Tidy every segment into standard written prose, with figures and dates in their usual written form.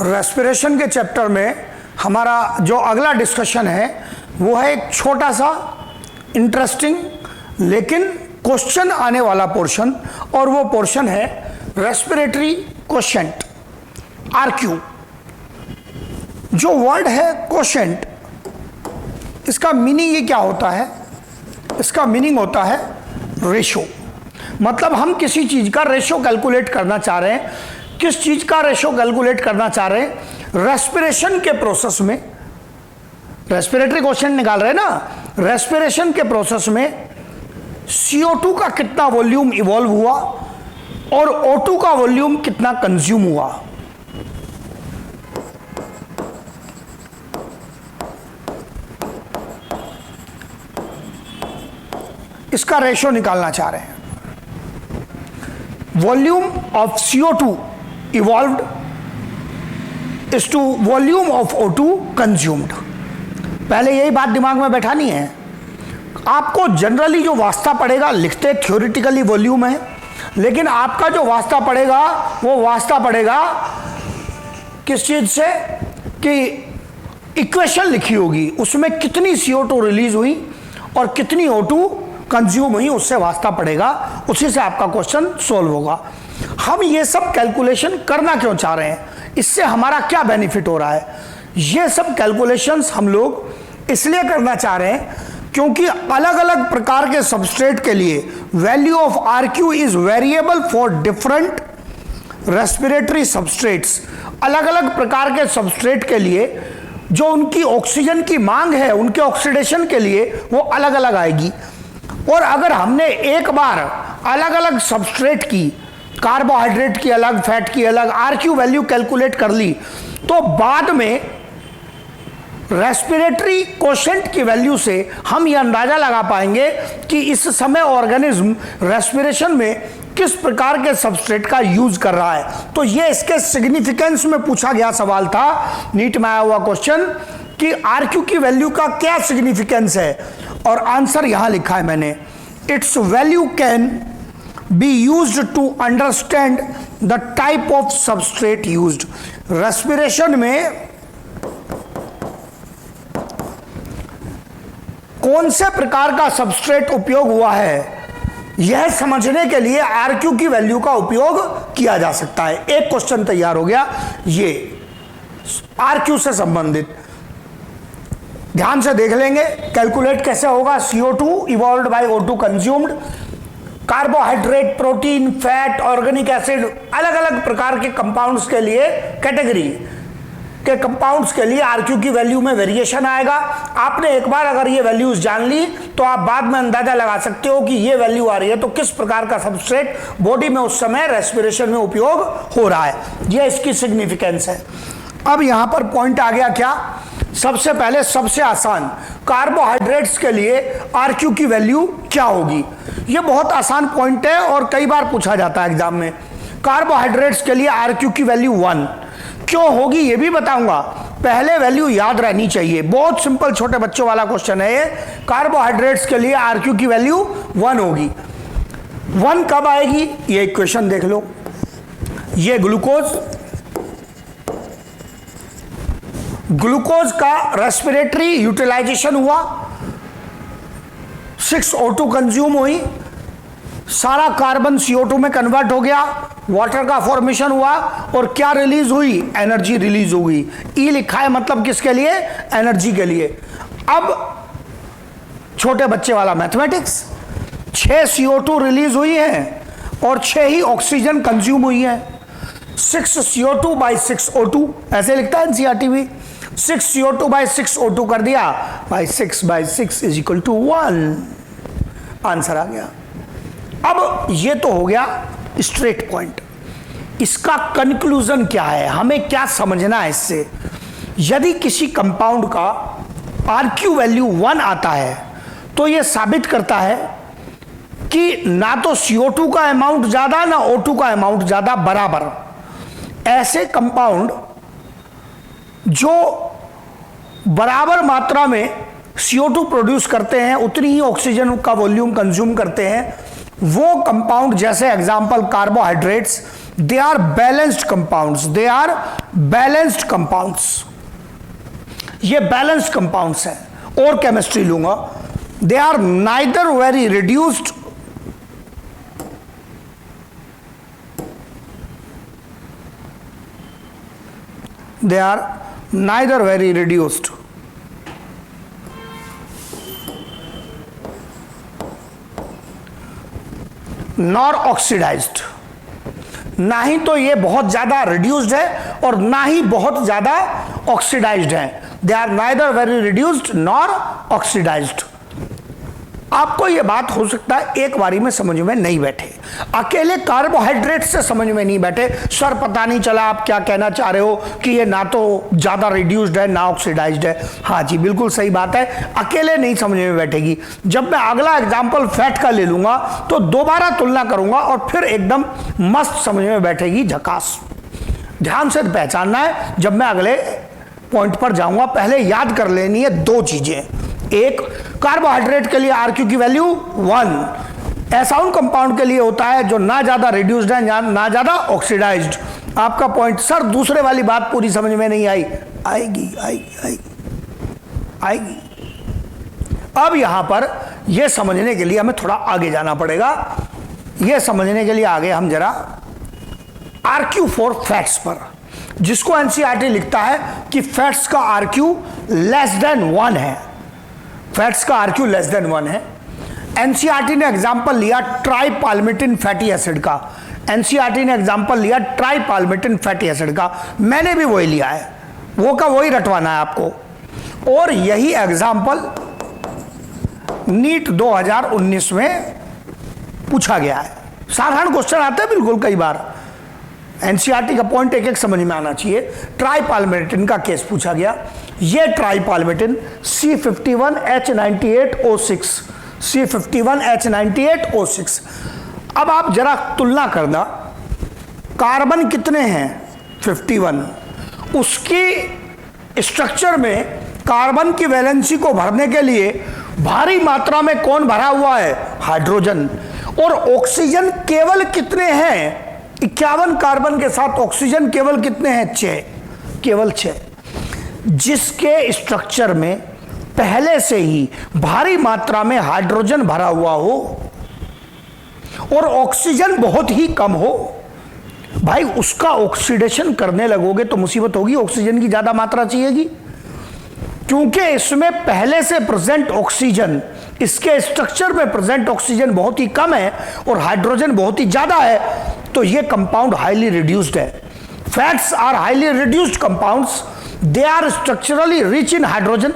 Respiration के chapter में हमारा जो अगला डिस्कशन है वो है एक छोटा सा इंटरेस्टिंग लेकिन क्वेश्चन आने वाला पोर्शन, और वो पोर्शन है रेस्पिरेटरी क्वोशेंट, आरक्यू। जो वर्ड है क्वोशेंट, इसका मीनिंग ये क्या होता है? इसका मीनिंग होता है रेशो। मतलब हम किसी चीज का रेशो कैलकुलेट करना चाह रहे हैं। किस चीज का रेशो कैलकुलेट करना चाह रहे हैं? रेस्पिरेशन के प्रोसेस में, रेस्पिरेटरी क्वोशेंट निकाल रहे हैं ना, रेस्पिरेशन के प्रोसेस में CO2 का कितना वॉल्यूम इवॉल्व हुआ और O2 का वॉल्यूम कितना कंज्यूम हुआ। इसका रेशो निकालना चाह रहे हैं। Volume of CO2 evolved is to volume of O2 consumed. पहले यही बात दिमाग में बैठानी है। आपको जनरली जो वास्ता पड़ेगा, लिखते थ्योरेटिकली वॉल्यूम है, लेकिन आपका जो वास्ता पड़ेगा वो वास्ता पड़ेगा किस चीज से कि इक्वेशन लिखी होगी, उसमें कितनी CO2 रिलीज हुई और कितनी O2 कंज्यूम हुई, उससे वास्ता पड़ेगा, उसी से आपका क्वेश्चन सोल्व होगा। हम ये सब कैलकुलेशन करना क्यों चाह रहे हैं? इससे हमारा क्या बेनिफिट हो रहा है? ये सब कैलकुलेशंस हम लोग इसलिए करना चाह रहे हैं क्योंकि अलग अलग प्रकार के सबस्ट्रेट के लिए value of RQ is variable for different respiratory substrates. अलग अलग प्रकार के सबस्ट्रेट के लिए जो उनकी ऑक्सीजन की मांग है, उनके ऑक्सीडेशन के लिए वो अलग अलग आएगी। और अगर हमने एक बार अलग अलग सबस्ट्रेट की, कार्बोहाइड्रेट की अलग, फैट की अलग RQ वैल्यू कैलकुलेट कर ली, तो बाद में रेस्पिरेटरी क्वोशेंट की वैल्यू से हम यह अंदाजा लगा पाएंगे कि इस समय ऑर्गेनिज्म रेस्पिरेशन में किस प्रकार के सबस्ट्रेट का यूज कर रहा है। तो ये इसके सिग्निफिकेंस में पूछा गया सवाल था, नीट में आया हुआ क्वेश्चन कि RQ की वैल्यू का क्या सिग्निफिकेंस है, और आंसर यहां लिखा है मैंने, it's value can be used to understand the type of substrate used. Respiration में कौन से प्रकार का सबस्ट्रेट उपयोग हुआ है, यह समझने के लिए RQ की वैल्यू का उपयोग किया जा सकता है। एक क्वेश्चन तैयार हो गया ये RQ से संबंधित। ध्यान से देख लेंगे कैलकुलेट कैसे होगा। CO2 evolved by O2 consumed. Carbohydrate, protein, fat, organic acid, अलग अलग प्रकार के कंपाउंड्स के लिए, कैटेगरी के कंपाउंड्स के लिए RQ की वैल्यू में वेरिएशन आएगा। आपने एक बार अगर ये वैल्यूज जान ली तो आप बाद में अंदाजा लगा सकते हो कि ये वैल्यू आ रही है तो किस प्रकार का सबस्ट्रेट बॉडी में उस समय रेस्पिरेशन में उपयोग हो रहा है। ये इसकी सिग्निफिकेंस है। अब यहां पर पॉइंट आ गया क्या? सबसे पहले सबसे आसान, कार्बोहाइड्रेट्स के लिए RQ की वैल्यू क्या होगी? ये बहुत आसान पॉइंट है और कई बार पूछा जाता है एग्जाम में। कार्बोहाइड्रेट्स के लिए RQ की वैल्यू 1 क्यों होगी ये भी बताऊंगा। पहले वैल्यू याद रहनी चाहिए, बहुत सिंपल छोटे बच्चों वाला क्वेश्चन है ये। कार्बोहाइड्रेट्स के लिए RQ की वैल्यू 1 होगी। 1 कब आएगी? ये इक्वेशन देख लो। ये ग्लूकोज का रेस्पिरेटरी यूटिलाइजेशन हुआ, 6 O2 कंज्यूम हुई, सारा कार्बन CO2 में कन्वर्ट हो गया, वाटर का फॉर्मेशन हुआ और क्या रिलीज हुई? एनर्जी रिलीज हुई। E लिखा है मतलब किसके लिए? एनर्जी के लिए। अब छोटे बच्चे वाला मैथमेटिक्स, 6 CO2 रिलीज हुई है और 6 ही ऑक्सीजन कंज्यूम हुई है। 6 CO2 by 6 O2 ऐसे लिखता है NCERT भी। 6 CO2 by 6 O2 कर दिया, by 6 is equal to 1। Answer आ गया। अब ये तो हो गया स्ट्रेट पॉइंट। इसका कंक्लूजन क्या है, हमें क्या समझना है इससे? यदि किसी कंपाउंड का RQ वैल्यू 1 आता है तो यह साबित करता है कि ना तो CO2 का अमाउंट ज्यादा ना O2 का अमाउंट ज्यादा, बराबर। ऐसे कंपाउंड जो बराबर मात्रा में CO2 प्रोड्यूस करते हैं, उतनी ही ऑक्सीजन का वॉल्यूम कंज्यूम करते हैं, वो कंपाउंड, जैसे example carbohydrates, they are balanced compounds, they are balanced compounds, ये बैलेंस्ड कंपाउंड्स हैं। और केमिस्ट्री लूंगा, they are neither very reduced they are neither very reduced nor oxidized, ना ही तो ये बहुत ज्यादा रिड्यूस्ड है और ना ही बहुत ज्यादा ऑक्सीडाइज्ड है। They are neither very reduced nor oxidised. आपको यह बात हो सकता है एक बारी में समझ में नहीं बैठे, अकेले कार्बोहाइड्रेट से समझ में नहीं बैठे, सर पता नहीं चला आप क्या कहना चाह रहे हो कि ये ना तो ज्यादा रिड्यूस्ड है ना ऑक्सीडाइज्ड है। हाँ जी, बिल्कुल सही बात है, अकेले नहीं समझ में बैठेगी। जब मैं अगला एग्जाम्पल फैट का ले लूंगा तो दोबारा तुलना करूंगा और फिर एकदम मस्त समझ में बैठेगी, झकास। ध्यान से पहचानना है जब मैं अगले पॉइंट पर जाऊंगा। पहले याद कर लेनी है दो चीजें, एक कार्बोहाइड्रेट के लिए आरक्यू की वैल्यू 1, ऐसा उन कंपाउंड के लिए होता है जो ना ज्यादा रिड्यूस्ड है ना ज्यादा ऑक्सीडाइज्ड। आपका पॉइंट, सर दूसरे वाली बात पूरी समझ में नहीं आई, आएगी आएगी आएगी आएगी। अब यहां पर यह समझने के लिए हमें थोड़ा आगे जाना पड़ेगा। यह समझने के लिए आगे हम जरा आरक्यू फॉर फैट्स पर, जिसको एनसीईआरटी लिखता है कि फैट्स का आरक्यू लेस देन 1 है, फैट्स का आरक्यू लेस देन 1 है। एनसीईआरटी ने एग्जांपल लिया ट्राइपाल्मिटिन फैटी एसिड का, एनसीईआरटी ने एग्जांपल लिया ट्राइपाल्मिटिन फैटी एसिड का, मैंने भी वही लिया है, वो का वही रटवाना है आपको। और यही एग्जांपल नीट 2019 में पूछा गया है। साधारण क्वेश्चन आते हैं बिल्कुल कई बार, एनसीईआरटी का पॉइंट एक एक समझ में आना चाहिए। ट्राइपाल्मिटिन का केस पूछा गया, ये ट्राइपाल्मिटिन C51H98O6, C51H98O6। अब आप जरा तुलना करना, कार्बन कितने हैं 51, उसकी स्ट्रक्चर में कार्बन की वैलेंसी को भरने के लिए भारी मात्रा में कौन भरा हुआ है, हाइड्रोजन। और ऑक्सीजन केवल कितने हैं, 51 कार्बन के साथ ऑक्सीजन केवल कितने हैं, 6, केवल 6। जिसके स्ट्रक्चर में पहले से ही भारी मात्रा में हाइड्रोजन भरा हुआ हो और ऑक्सीजन बहुत ही कम हो, भाई उसका ऑक्सीडेशन करने लगोगे तो मुसीबत होगी, ऑक्सीजन की ज्यादा मात्रा चाहिएगी। क्योंकि इसमें पहले से प्रेजेंट ऑक्सीजन, इसके स्ट्रक्चर में प्रेजेंट ऑक्सीजन बहुत ही कम है और हाइड्रोजन बहुत ही ज्यादा है, तो यह कंपाउंड हाईली रिड्यूस्ड है। Fats are highly reduced compounds, they are structurally rich in hydrogen.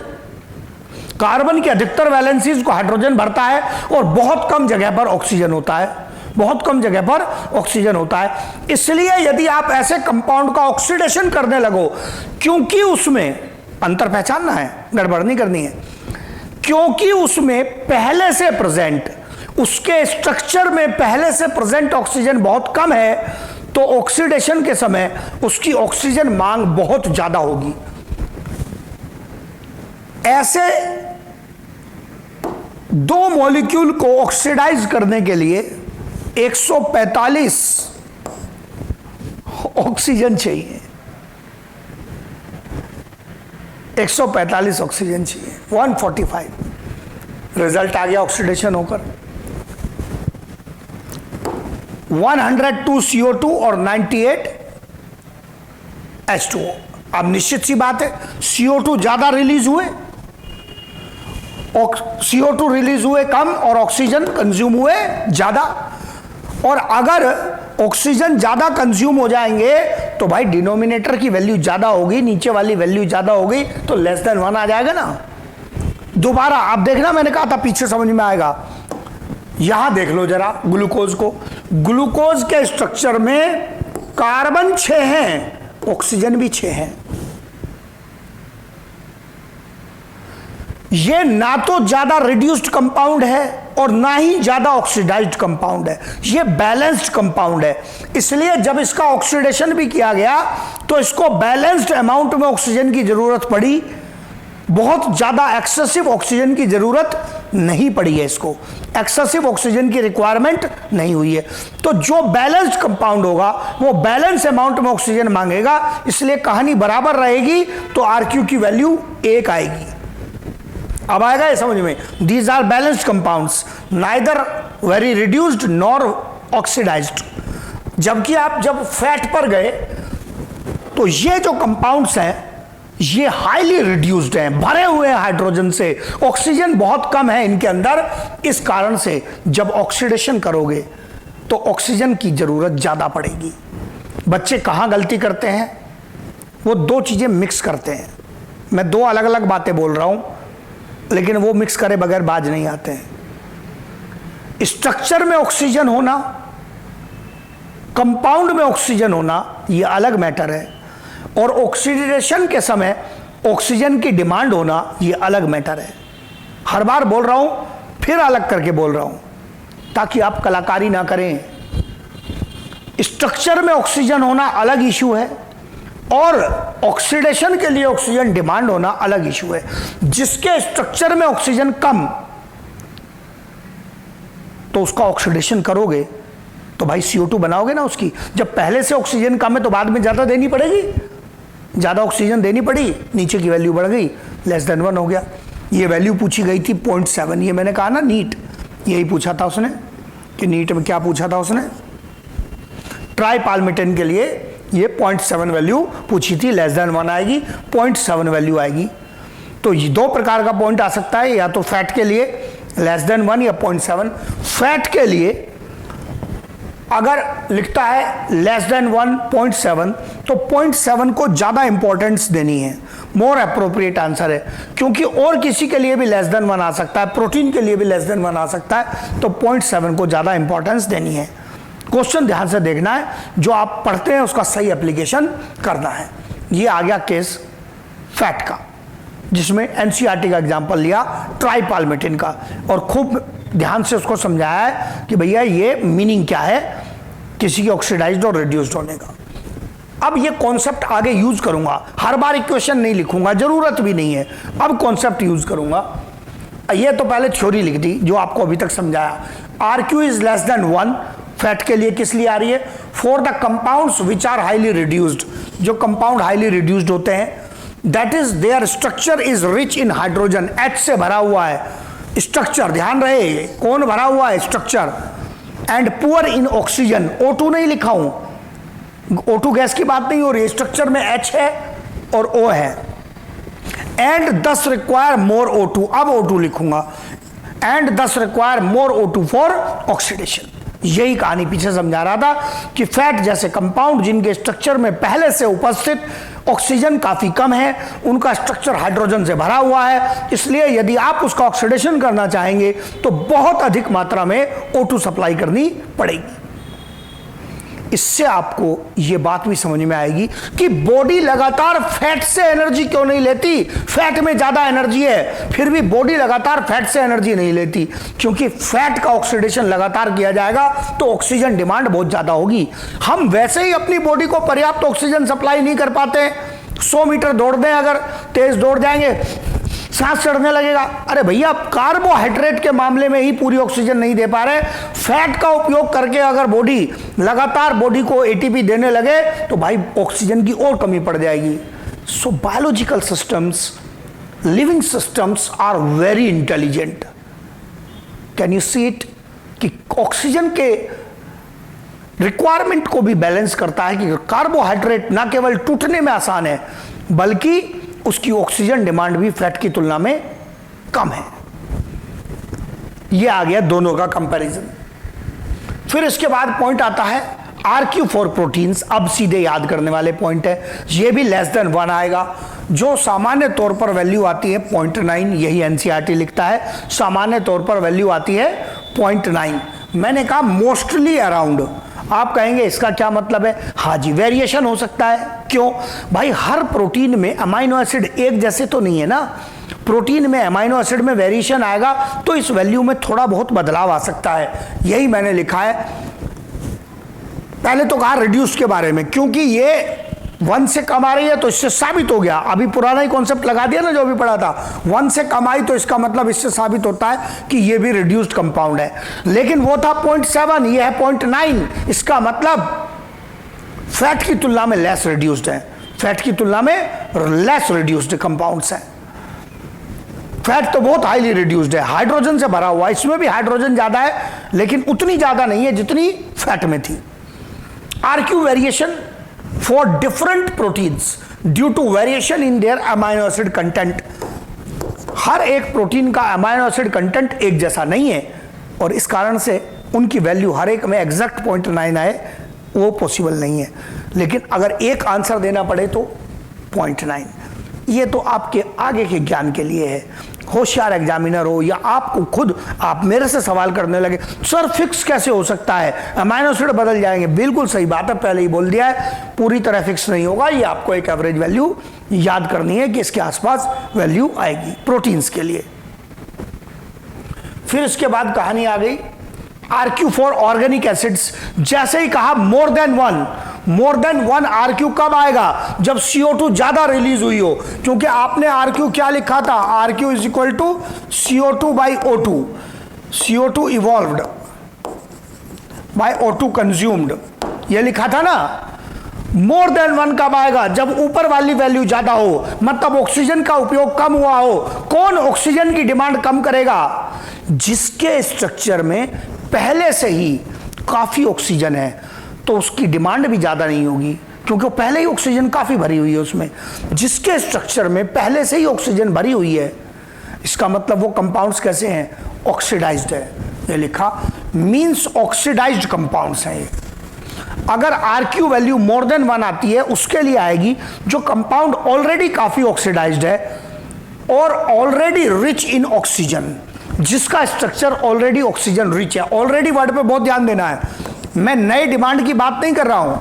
Carbon की अधिकतर वैलेंसीज को हाइड्रोजन भरता है और बहुत कम जगह पर ऑक्सीजन होता है, बहुत कम जगह पर ऑक्सीजन होता है। इसलिए यदि आप ऐसे कंपाउंड का ऑक्सीडेशन करने लगो, क्योंकि उसमें अंतर पहचानना है, गड़बड़ नहीं करनी है, क्योंकि उसमें पहले से प्रेजेंट, उसके स्ट्रक्चर में पहले से प्रेजेंट ऑक्सीजन बहुत कम है, तो ऑक्सीडेशन के समय उसकी ऑक्सीजन मांग बहुत ज्यादा होगी। ऐसे दो मॉलिक्यूल को ऑक्सीडाइज करने के लिए 145 ऑक्सीजन चाहिए, 145 ऑक्सीजन चाहिए, 145। रिजल्ट आ गया ऑक्सीडेशन होकर 102 CO2 और 98 H2O। अब निश्चित सी बात है CO2 ज्यादा रिलीज हुए, CO2 रिलीज हुए कम और ऑक्सीजन कंज्यूम हुए ज्यादा। और अगर ऑक्सीजन ज्यादा कंज्यूम हो जाएंगे तो भाई डिनोमिनेटर की वैल्यू ज्यादा होगी, नीचे वाली वैल्यू ज्यादा होगी, तो लेस देन 1 आ जाएगा ना। दोबारा आप देखना, मैंने कहा था पीछे समझ में आएगा। यहां देख लो जरा ग्लूकोज को, ग्लूकोज के स्ट्रक्चर में कार्बन 6 हैं, ऑक्सीजन भी 6 हैं। ये ना तो ज्यादा रिड्यूस्ड कंपाउंड है और ना ही ज्यादा ऑक्सीडाइज्ड कंपाउंड है, ये बैलेंस्ड कंपाउंड है। इसलिए जब इसका ऑक्सीडेशन भी किया गया तो इसको बैलेंस्ड अमाउंट में ऑक्सीजन की जरूरत पड़ी, बहुत ज्यादा एक्सेसिव ऑक्सीजन की जरूरत नहीं पड़ी है, इसको एक्सेसिव ऑक्सीजन की रिक्वायरमेंट नहीं हुई है। तो जो बैलेंस्ड कंपाउंड होगा वो बैलेंस अमाउंट में ऑक्सीजन मांगेगा, इसलिए कहानी बराबर रहेगी, तो RQ की वैल्यू 1 आएगी। अब आएगा ये समझ में, these are balanced compounds neither very reduced nor oxidised. जबकि आप जब फैट पर गए तो ये जो कंपाउंड्स हैं ये हाईली रिड्यूस्ड हैं, भरे हुए हैं हाइड्रोजन से, ऑक्सीजन बहुत कम है इनके अंदर। इस कारण से जब ऑक्सीडेशन करोगे तो ऑक्सीजन की जरूरत ज्यादा पड़ेगी। बच्चे कहां गलती करते हैं, वो दो चीजें मिक्स करते हैं। मैं दो अलग अलग बातें बोल रहा हूं, लेकिन वो मिक्स करे बगैर बाज नहीं आते हैं। स्ट्रक्चर में ऑक्सीजन होना, कंपाउंड में ऑक्सीजन होना, ये अलग मैटर है, और ऑक्सीडेशन के समय ऑक्सीजन की डिमांड होना ये अलग मैटर है। हर बार बोल रहा हूं, फिर अलग करके बोल रहा हूं, ताकि आप कलाकारी ना करें। स्ट्रक्चर में ऑक्सीजन होना अलग इशू है, और ऑक्सीडेशन के लिए ऑक्सीजन डिमांड होना अलग इशू है। जिसके स्ट्रक्चर में ऑक्सीजन कम, तो उसका ऑक्सीडेशन करोगे तो भाई CO2 बनाओगे ना उसकी। जब पहले से ऑक्सीजन कम है तो बाद में ज्यादा देनी पड़ेगी, ज्यादा ऑक्सीजन देनी पड़ी, नीचे की वैल्यू बढ़ गई, <1 हो गया। ये वैल्यू पूछी गई थी 0.7, ये मैंने कहा ना नीट यही पूछा था उसने, कि नीट में क्या पूछा था उसने, ट्राइपाल्मिटेन के लिए ये 0.7 वैल्यू पूछी थी, <1 आएगी, 0.7 वैल्यू आएगी। तो ये दो प्रकार का पॉइंट आ सकता है, या तो फैट के लिए <1 या 0.7। फैट के लिए अगर लिखता है <1 0.7, तो 0.7 को ज्यादा इंपॉर्टेंस देनी है, मोर अप्रोप्रिएट आंसर है, क्योंकि और किसी के लिए भी <1 आ सकता है, प्रोटीन के लिए भी <1 आ सकता है, तो 0.7 को ज्यादा इंपॉर्टेंस देनी है। क्वेश्चन ध्यान से देखना है, जो आप पढ़ते हैं उसका सही एप्लीकेशन करना है। ये आ गया केस फैट का, जिसमें NCERT का एग्जांपल लिया ट्राइपाल्मिटेन का, और खूब ध्यान से उसको समझाया है कि भैया ये मीनिंग क्या है किसी की ऑक्सीडाइज्ड और रिड्यूस्ड होने का। अब ये कॉन्सेप्ट आगे यूज करूंगा, हर बार इक्वेशन नहीं लिखूंगा, जरूरत भी नहीं है, अब कॉन्सेप्ट यूज करूंगा। ये तो पहले थ्योरी लिख दी जो आपको अभी तक समझाया। RQ इज <1 फैट के लिए किस लिए आ रही है, for the compounds which are highly reduced, जो कंपाउंड हाईली रिड्यूस्ड होते हैं, that is their structure is rich in hydrogen, H से भरा हुआ है स्ट्रक्चर, ध्यान रहे कौन भरा हुआ है structure, and poor in oxygen, O2 नहीं लिखा हूं, O2 गैस की बात नहीं हो रही, स्ट्रक्चर में H है और O है, एंड दस रिक्वायर मोर O2, अब O2 लिखूंगा, एंड दस require more O2 for oxidation. यही कहानी पीछे समझा रहा था कि फैट जैसे कंपाउंड जिनके स्ट्रक्चर में पहले से उपस्थित ऑक्सीजन काफी कम है, उनका स्ट्रक्चर हाइड्रोजन से भरा हुआ है, इसलिए यदि आप उसका ऑक्सीडेशन करना चाहेंगे तो बहुत अधिक मात्रा में O2 सप्लाई करनी पड़ेगी। इससे आपको यह बात भी समझ में आएगी कि बॉडी लगातार फैट से एनर्जी क्यों नहीं लेती। फैट में ज्यादा एनर्जी है, फिर भी बॉडी लगातार फैट से एनर्जी नहीं लेती, क्योंकि फैट का ऑक्सीडेशन लगातार किया जाएगा तो ऑक्सीजन डिमांड बहुत ज्यादा होगी। हम वैसे ही अपनी बॉडी को पर्याप्त ऑक्सीजन सप्लाई नहीं कर पाते। 100 मीटर दौड़ दें, अगर तेज दौड़ जाएंगे सांस चढ़ने लगेगा। अरे भैया, कार्बोहाइड्रेट के मामले में ही पूरी ऑक्सीजन नहीं दे पा रहे, फैट का उपयोग करके अगर बॉडी लगातार बॉडी को ATP देने लगे तो भाई ऑक्सीजन की और कमी पड़ जाएगी। So biological systems, living systems are very intelligent. Can you see it कि ऑक्सीजन के रिक्वायरमेंट को भी बैलेंस करता है कि कार्बोहाइड्रेट ना केवल टूटने में आसान है बल्कि उसकी ऑक्सीजन डिमांड भी फैट की तुलना में कम है। यह आ गया दोनों का कंपैरिजन। फिर इसके बाद पॉइंट आता है RQ फॉर प्रोटीन्स। अब सीधे याद करने वाले पॉइंट है, यह भी <1 आएगा। जो सामान्य तौर पर वैल्यू आती है 0.9, यही NCERT लिखता है, सामान्य तौर पर वैल्यू आती है 0.9। मैंने कहा मोस्टली अराउंड। आप कहेंगे इसका क्या मतलब है? हाँ जी, वेरिएशन हो सकता है। क्यों भाई? हर प्रोटीन में अमाइनो एसिड एक जैसे तो नहीं है ना, प्रोटीन में अमाइनो एसिड में वेरिएशन आएगा तो इस वैल्यू में थोड़ा बहुत बदलाव आ सकता है। यही मैंने लिखा है। पहले तो कहा रिड्यूस के बारे में, क्योंकि ये 1 से कम आ रही है तो इससे साबित हो गया, अभी पुराना ही कॉन्सेप्ट लगा दिया ना जो अभी पढ़ा था, 1 से कम आई तो इसका मतलब इससे साबित होता है कि ये भी रिड्यूस्ड कंपाउंड है। लेकिन वो था 0.7, ये है 0.9, इसका मतलब फैट की तुलना में लेस रिड्यूस्ड है, फैट की तुलना में लेस रिड्यूस्ड कंपाउंड्स हैं। फैट तो बहुत हाईली रिड्यूस्ड है, हाइड्रोजन से भरा हुआ, इसमें भी हाइड्रोजन ज्यादा है लेकिन उतनी ज्यादा नहीं है जितनी फैट में थी। RQ variation for different proteins due to variation in their amino acid content. हर एक प्रोटीन का अमाइनो एसिड कंटेंट एक जैसा नहीं है और इस कारण से उनकी वैल्यू हर एक में एग्जैक्ट 0.9 आए वो पॉसिबल नहीं है। लेकिन अगर एक आंसर देना पड़े तो 0.9। ये तो आपके आगे के ज्ञान के लिए है। होशियार एग्जामिनर हो या आपको खुद आप मेरे से सवाल करने लगे सर फिक्स कैसे हो सकता है, अमाइनो एसिड बदल जाएंगे, बिल्कुल सही बात है, पहले ही बोल दिया है, पूरी तरह फिक्स नहीं होगा। ये आपको एक एवरेज वैल्यू याद करनी है कि इसके आसपास वैल्यू आएगी प्रोटीन्स के लिए। फिर इसके बाद कहानी आ गई आरक्यू फॉर ऑर्गेनिक एसिड्स। जैसे ही कहा मोर देन वन आरक्यू कब आएगा, जब CO2 ज्यादा रिलीज हुई हो, क्योंकि आपने आरक्यू क्या लिखा था, RQ is equal to CO2 by O2, CO2 evolved by O2 consumed, ये लिखा था ना। मोर देन 1 कब आएगा, जब ऊपर वाली वैल्यू ज्यादा हो, मतलब ऑक्सीजन का उपयोग कम हुआ हो। कौन ऑक्सीजन की डिमांड कम करेगा, जिसके स्ट्रक्चर में पहले से ही काफी ऑक्सीजन है तो उसकी डिमांड भी ज्यादा नहीं होगी, क्योंकि पहले ही ऑक्सीजन काफी भरी हुई है उसमें। जिसके स्ट्रक्चर में पहले से ही ऑक्सीजन भरी हुई है, इसका मतलब वो कंपाउंड्स कैसे हैं, ऑक्सीडाइज्ड है, ये लिखा, मींस ऑक्सीडाइज्ड कंपाउंड्स हैं ये। अगर आरक्यू वैल्यू मोर देन 1 आती है उसके लिए आएगी जो कंपाउंड ऑलरेडी काफी ऑक्सीडाइज्ड है और ऑलरेडी रिच इन ऑक्सीजन, जिसका स्ट्रक्चर ऑलरेडी ऑक्सीजन रिच है। ऑलरेडी वर्ड पे बहुत ध्यान देना है, मैं नए डिमांड की बात नहीं कर रहा हूं।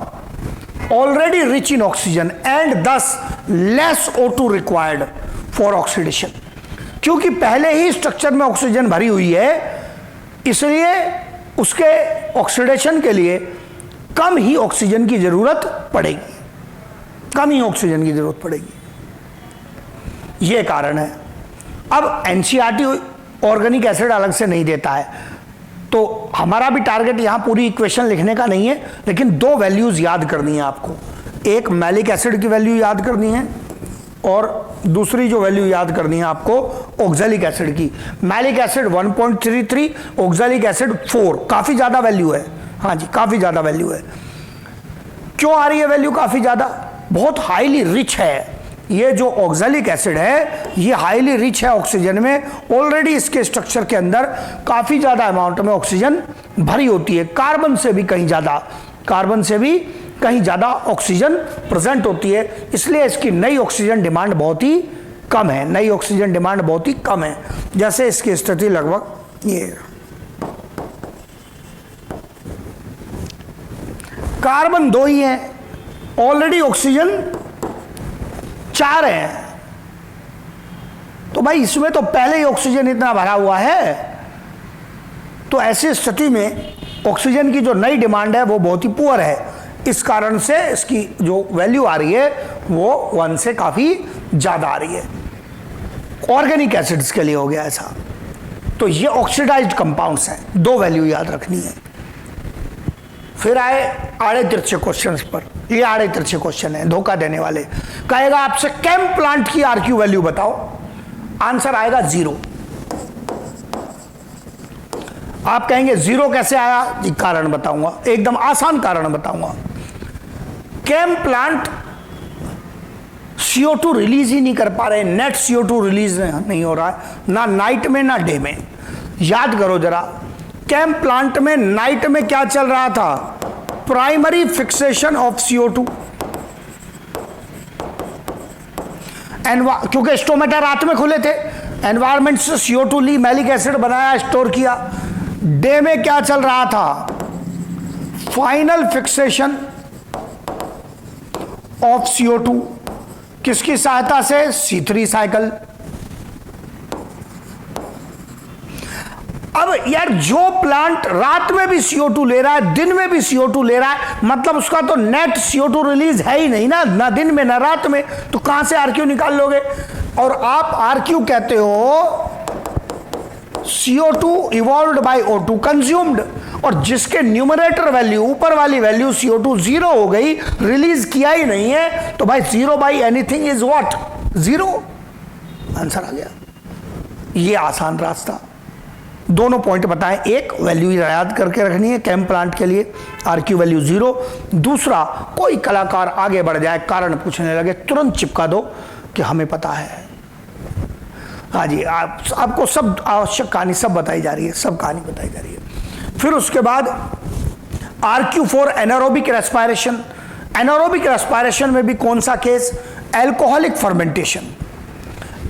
Already rich in oxygen and thus less O2 required for oxidation, क्योंकि पहले ही स्ट्रक्चर में ऑक्सीजन भरी हुई है, इसलिए उसके ऑक्सीडेशन के लिए कम ही ऑक्सीजन की जरूरत पड़ेगी, कम ही ऑक्सीजन की जरूरत पड़ेगी, यह कारण है। अब NCERT ऑर्गेनिक एसिड अलग से नहीं देता है, तो हमारा भी टारगेट यहां पूरी इक्वेशन लिखने का नहीं है, लेकिन 2 वैल्यूज याद करनी है आपको। एक मैलिक एसिड की वैल्यू याद करनी है और दूसरी जो वैल्यू याद करनी है आपको ऑक्सैलिक एसिड की। मैलिक एसिड 1.33, ऑक्सैलिक एसिड 4, काफी ज्यादा वैल्यू है। हाँ जी, काफी ज्यादा वैल्यू है। क्यों आ रही है वैल्यू काफी ज्यादा, बहुत हाईली रिच है ये जो ऑक्सैलिक एसिड है, ये हाईली रिच है ऑक्सीजन में। ऑलरेडी इसके स्ट्रक्चर के अंदर काफी ज्यादा अमाउंट में ऑक्सीजन भरी होती है, कार्बन से भी कहीं ज्यादा, कार्बन से भी कहीं ज्यादा ऑक्सीजन प्रेजेंट होती है, इसलिए इसकी नई ऑक्सीजन डिमांड बहुत ही कम है, नई ऑक्सीजन डिमांड बहुत ही कम है। जैसे इसकी स्थिति लगभग ये, कार्बन 2 ही है, ऑलरेडी ऑक्सीजन 4 है, तो भाई इसमें तो पहले ही ऑक्सीजन इतना भरा हुआ है, तो ऐसी स्थिति में ऑक्सीजन की जो नई डिमांड है वो बहुत ही पुअर है। इस कारण से इसकी जो वैल्यू आ रही है वो 1 से काफी ज्यादा आ रही है। ऑर्गेनिक एसिड्स के लिए हो गया ऐसा। तो ये ऑक्सीडाइज्ड कंपाउंड्स हैं, 2 वैल्यू याद रखनी है। फिर आए आड़े तिरछे क्वेश्चंस पर। ये आड़े तिरछे क्वेश्चन है, धोखा देने वाले। कहेगा आपसे केम प्लांट की आरक्यू वैल्यू बताओ, आंसर आएगा 0। आप कहेंगे 0 कैसे आया, कारण बताऊंगा, एकदम आसान कारण बताऊंगा। केम प्लांट CO2 रिलीज ही नहीं कर पा रहे, नेट CO2 रिलीज नहीं हो रहा है, ना नाइट में ना डे में। याद करो जरा, केम प्लांट में नाइट में क्या चल रहा था, प्राइमरी फिक्सेशन ऑफ CO2, क्योंकि स्टोमेटा रात में खुले थे, एनवायरमेंट से CO2 ली, मैलिक एसिड बनाया, स्टोर किया। डे में क्या चल रहा था, फाइनल फिक्सेशन ऑफ CO2, किसकी सहायता से, C3 साइकिल। अब यार जो प्लांट रात में भी CO2 ले रहा है, दिन में भी CO2 ले रहा है, मतलब उसका तो नेट CO2 रिलीज है ही नहीं ना दिन में ना रात में, तो कहां से RQ निकाल लोगे? और आप RQ कहते हो CO2 evolved by O2 consumed, और जिसके न्यूमरेटर वैल्यू ऊपर वाली वैल्यू CO2 जीरो हो गई, रिलीज किया ही नहीं है, तो भाई zero by anything is what? Zero. Answer आ गया। ये आसान रास्ता। दोनों पॉइंट बताएं, एक वैल्यू याद करके रखनी है केम प्लांट के लिए, RQ वैल्यू जीरो। दूसरा, कोई कलाकार आगे बढ़ जाए, कारण पूछने लगे, तुरंत चिपका दो कि हमें पता है। हाँ जी, आपको सब आवश्यक कहानी सब बताई जा रही है, सब कहानी बताई जा रही है। फिर उसके बाद RQ for anaerobic respiration. Anaerobic respiration में भी कौन सा case? Alcoholic fermentation.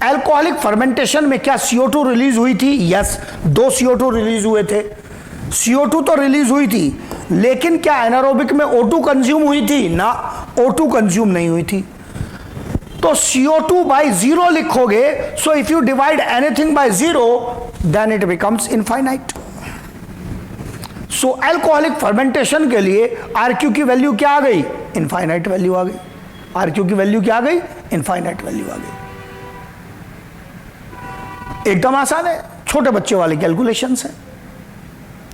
Alcoholic fermentation में क्या CO2 रिलीज हुई थी? यस, 2 CO2 रिलीज हुए थे। CO2 तो रिलीज हुई थी, लेकिन क्या एनारोबिक में O2 कंज्यूम हुई थी? ना, O2 कंज्यूम नहीं हुई थी। तो CO2 बाई जीरो लिखोगे, so if you divide anything by zero then it becomes infinite. So alcoholic fermentation के लिए RQ की वैल्यू क्या आ गई? इनफाइनाइट वैल्यू आ गई। RQ की वैल्यू क्या आ गई? इनफाइनाइट वैल्यू आ गई। एकदम आसान है, छोटे बच्चे वाले कैलकुलेशंस हैं।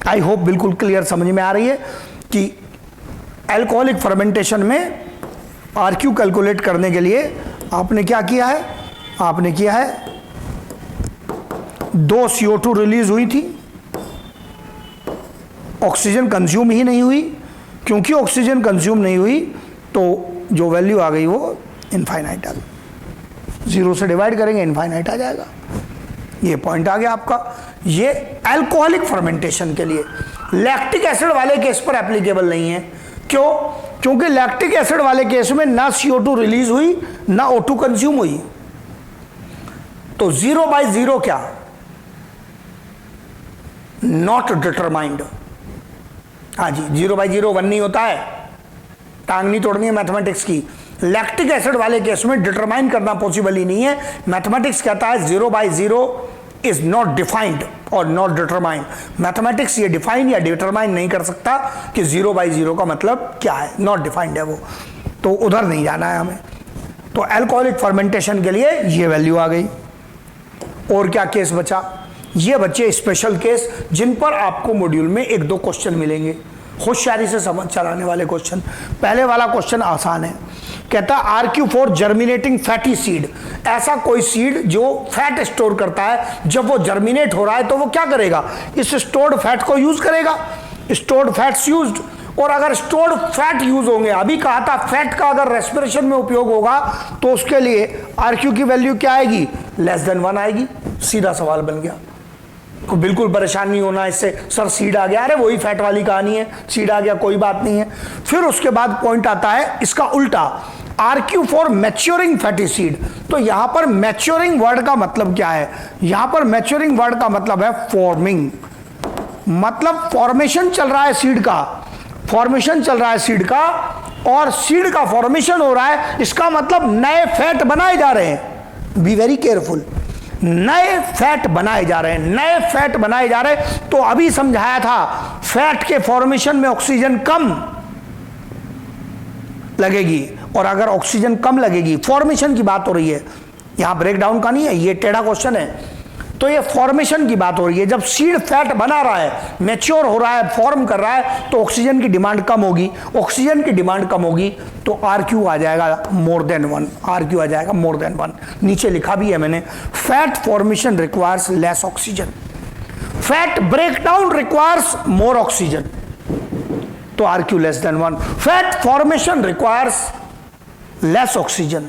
आई होप बिल्कुल क्लियर समझ में आ रही है कि एल्कोहलिक फर्मेंटेशन में RQ कैलकुलेट करने के लिए आपने क्या किया है? आपने किया है 2 CO2 रिलीज हुई थी, ऑक्सीजन कंज्यूम ही नहीं हुई। क्योंकि ऑक्सीजन कंज्यूम नहीं हुई तो जो वैल्यू आ गई वो इनफाइनाइट आ गई। जीरो से डिवाइड करेंगे इनफाइनाइट आ जाएगा। ये पॉइंट आ गया आपका। ये एल्कोहलिक फर्मेंटेशन के लिए। लैक्टिक एसिड वाले केस पर एप्लीकेबल नहीं है। क्यों? क्योंकि लैक्टिक एसिड वाले केस में ना CO2 रिलीज हुई ना O2 कंज्यूम हुई। तो 0 बाई 0 क्या? Not determined. हाँ जी, 0 बाई 0 1 नहीं होता है, टांग नहीं तोड़नी है मैथमेटिक्स की। लैक्टिक एसिड वाले केस में डिटरमाइन करना पॉसिबल ही नहीं है। मैथमेटिक्स कहता है 0 बाई 0 इज नॉट डिफाइंड और नॉट डिटरमाइंड। मैथमेटिक्स ये डिफाइन या डिटरमाइन नहीं कर सकता कि 0 बाई 0 का मतलब क्या है, नॉट डिफाइंड है वो, तो उधर नहीं जाना है हमें। तो अल्कोहलिक फर्मेंटेशन के लिए ये वैल्यू आ गई। और क्या केस बचा? ये बच्चे स्पेशल केस जिन पर आपको मॉड्यूल में 1-2 क्वेश्चन मिलेंगे, होशियारी से समझ चलाने वाले क्वेश्चन। पहले वाला क्वेश्चन आसान है, कहता है RQ for germinating fatty seed. ऐसा कोई सीड जो फैट स्टोर करता है, जब वो जर्मिनेट हो रहा है तो वो क्या करेगा? इस स्टोर्ड फैट को यूज करेगा। Stored fats used. और अगर स्टोर्ड फैट यूज होंगे, अभी कहा था फैट का अगर रेस्पिरेशन में उपयोग होगा तो उसके लिए RQ की वैल्यू क्या आएगी? लेस देन 1 आएगी। सीधा सवाल बन गया। को बिल्कुल परेशान नहीं होना इससे, सर सीड आ गया, अरे वही फैट वाली कहानी है, सीड आ गया कोई बात नहीं है। फिर उसके बाद पॉइंट आता है इसका उल्टा, RQ for maturing fatty seed. तो यहां पर मैच्योरिंग वर्ड का मतलब क्या है? यहां पर मैच्योरिंग वर्ड का मतलब है फॉर्मिंग। मतलब फॉर्मेशन चल रहा है सीड का, फॉर्मेशन चल रहा है सीड का, और सीड का फॉर्मेशन हो रहा है, इसका मतलब नए फैट बनाए जा रहे हैं। बी वेरी केयरफुल, नए फैट बनाए जा रहे हैं, नए फैट बनाए जा रहे हैं। तो अभी समझाया था फैट के फॉर्मेशन में ऑक्सीजन कम लगेगी, और अगर ऑक्सीजन कम लगेगी, फॉर्मेशन की बात हो रही है, यहां ब्रेकडाउन का नहीं है, ये टेढ़ा क्वेश्चन है, तो ये फॉर्मेशन की बात हो रही है। जब सीड फैट बना रहा है, मैच्योर हो रहा है, फॉर्म कर रहा है, तो ऑक्सीजन की डिमांड कम होगी। ऑक्सीजन की डिमांड कम होगी तो RQ आ जाएगा मोर देन 1। RQ आ जाएगा मोर देन 1। नीचे लिखा भी है मैंने, fat formation requires less oxygen, fat breakdown requires more oxygen, तो RQ less than 1। Fat formation requires less oxygen,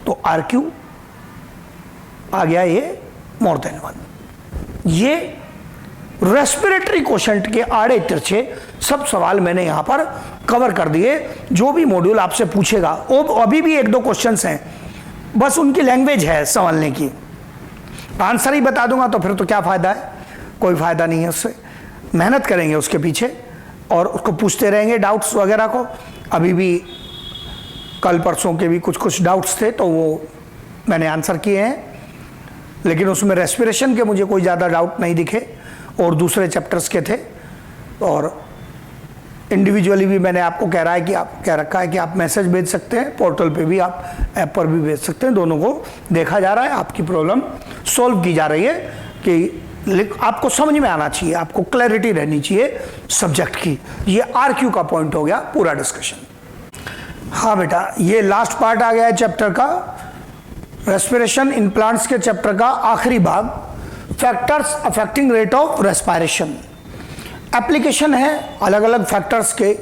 तो RQ आ गया ये मोर देन 1। ये रेस्पिरेटरी क्वोशेंट के आड़े तिरछे सब सवाल मैंने यहां पर कवर कर दिए। जो भी मॉड्यूल आपसे पूछेगा, अभी भी 1-2 क्वेश्चंस हैं, बस उनकी लैंग्वेज है संभालने की, आंसर ही बता दूंगा तो फिर तो क्या फायदा है, कोई फायदा नहीं है उससे। मेहनत करेंगे उसके पीछे और उसको पूछते रहेंगे डाउट्स वगैरह को। अभी भी कल परसों के भी कुछ डाउट्स थे तो वो मैंने आंसर किए हैं। लेकिन उसमें रेस्पिरेशन के मुझे कोई ज़्यादा डाउट नहीं दिखे और दूसरे चैप्टर्स के थे। और इंडिविजुअली भी मैंने आपको कह रखा है कि आप मैसेज भेज सकते हैं, पोर्टल पे भी, आप ऐप पर भी भेज सकते हैं। दोनों को देखा जा रहा है, आपकी प्रॉब्लम सॉल्व की जा रही है कि आपको समझ में आना चाहिए, आपको क्लैरिटी रहनी चाहिए सब्जेक्ट की। ये आरक्यू का पॉइंट हो गया पूरा डिस्कशन। हाँ बेटा, ये लास्ट पार्ट आ गया है चैप्टर का, रेस्पिरेशन इन प्लांट्स के चैप्टर का आखिरी भाग, factors affecting rate of respiration. Application है अलग अलग फैक्टर्स के,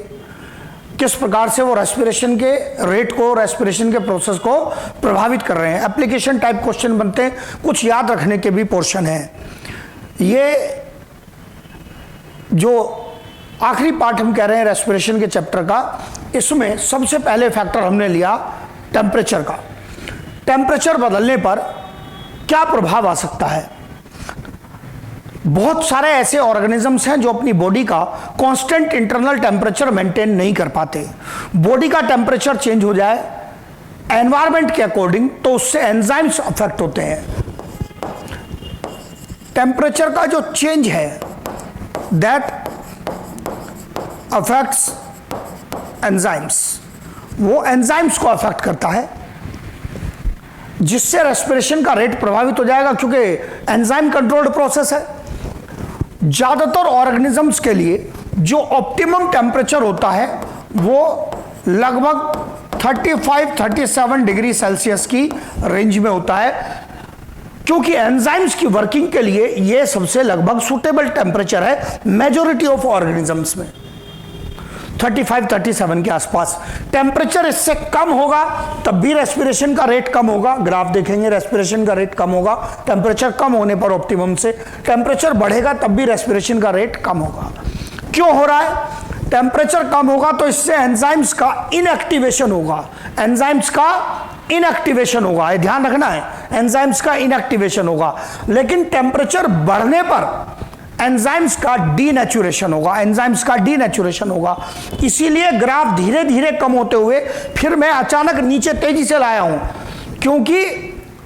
किस प्रकार से वो रेस्पिरेशन के रेट को, रेस्पिरेशन के प्रोसेस को प्रभावित कर रहे हैं। एप्लीकेशन टाइप क्वेश्चन बनते हैं, कुछ याद रखने के भी पोर्शन है। ये जो आखिरी पार्ट हम कह रहे हैं रेस्पिरेशन के चैप्टर का, इसमें सबसे पहले फैक्टर हमने लिया टेम्परेचर का। टेम्परेचर बदलने पर क्या प्रभाव आ सकता है। बहुत सारे ऐसे ऑर्गेनिजम्स हैं जो अपनी बॉडी का कांस्टेंट इंटरनल टेम्परेचर मेंटेन नहीं कर पाते। बॉडी का टेम्परेचर चेंज हो जाए एनवायरनमेंट के अकॉर्डिंग तो उससे एंजाइम्स अफेक्ट होते हैं। टेम्परेचर का जो चेंज है दैट अफेक्ट्स एंजाइम्स, वो एंजाइम्स को अफेक्ट करता है, जिससे रेस्पिरेशन का रेट प्रभावित हो जाएगा, क्योंकि एंजाइम कंट्रोल्ड प्रोसेस है। ज्यादातर ऑर्गेनिजम्स के लिए जो ऑप्टिमम टेम्परेचर होता है वो लगभग 35-37 डिग्री सेल्सियस की रेंज में होता है, क्योंकि एंजाइम्स की वर्किंग के लिए यह सबसे लगभग सुटेबल टेम्परेचर है मेजॉरिटी ऑफ ऑर्गेनिजम्स में। 35-37 के आसपास टेम्परेचर इससे कम होगा तब भी रेस्पिरेशन का रेट कम होगा। ग्राफ देखेंगे, रेस्पिरेशन का रेट कम होगा टेम्परेचर कम होने पर ऑप्टिमम से। टेम्परेचर बढ़ेगा तब भी रेस्पिरेशन का रेट कम होगा। क्यों हो रहा है? टेम्परेचर कम होगा तो इससे एंजाइम्स का इनएक्टिवेशन होगा, एंजाइम्स का इनएक्टिवेशन होगा, ये ध्यान रखना है, एंजाइम्स का इनएक्टिवेशन होगा। लेकिन टेम्परेचर बढ़ने पर एंजाइम्स का डीनेचुरेशन होगा, एंजाइम्स का डीनेचुरेशन होगा। इसीलिए ग्राफ धीरे धीरे कम होते हुए फिर मैं अचानक नीचे तेजी से लाया हूं, क्योंकि